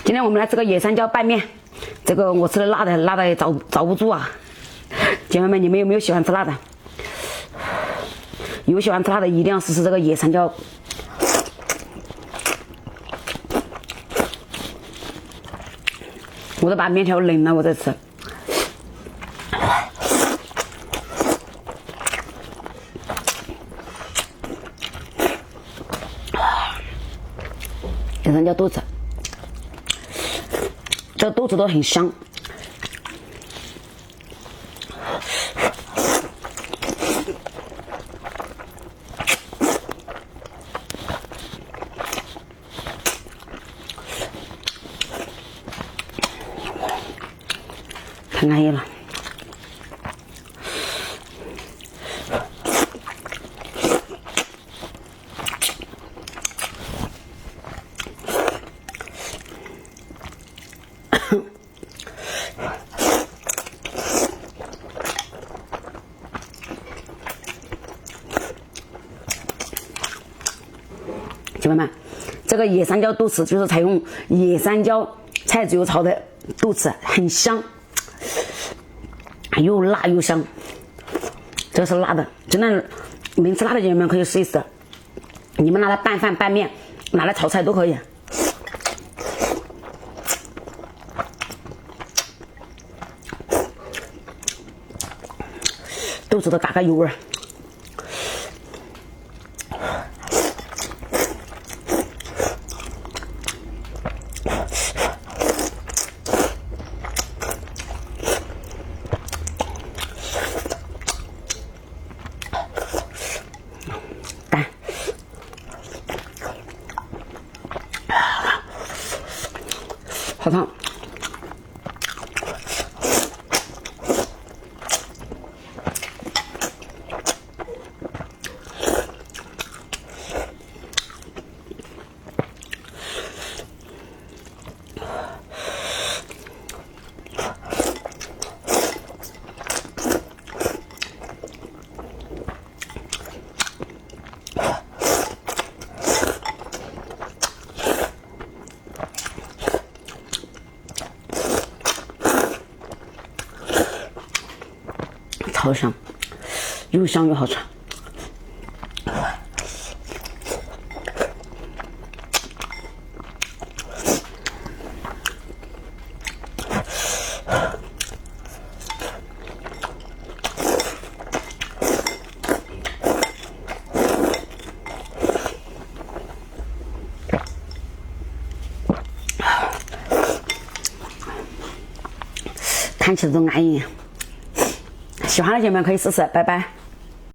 今天我们来吃个野山椒拌面，这个我吃的辣的也遭不住啊！姐妹们，你们有没有喜欢吃辣的？有喜欢吃辣的，一定要试试这个野山椒。我都把面条冷了，我再吃。野山椒豆子，这个豆子都很香。太安逸了。姐妹们，这个野山椒豆豉就是采用野山椒菜籽油炒的豆豉，很香，又辣又香。这是辣的，真的没吃辣的姐妹们可以试一试。你们拿来拌饭、拌面，拿来炒菜都可以。豆豉的嘎嘎油味儿。好烫！超香，又香又好吃。看起来都安逸。喜欢的姐妹可以试试，拜拜。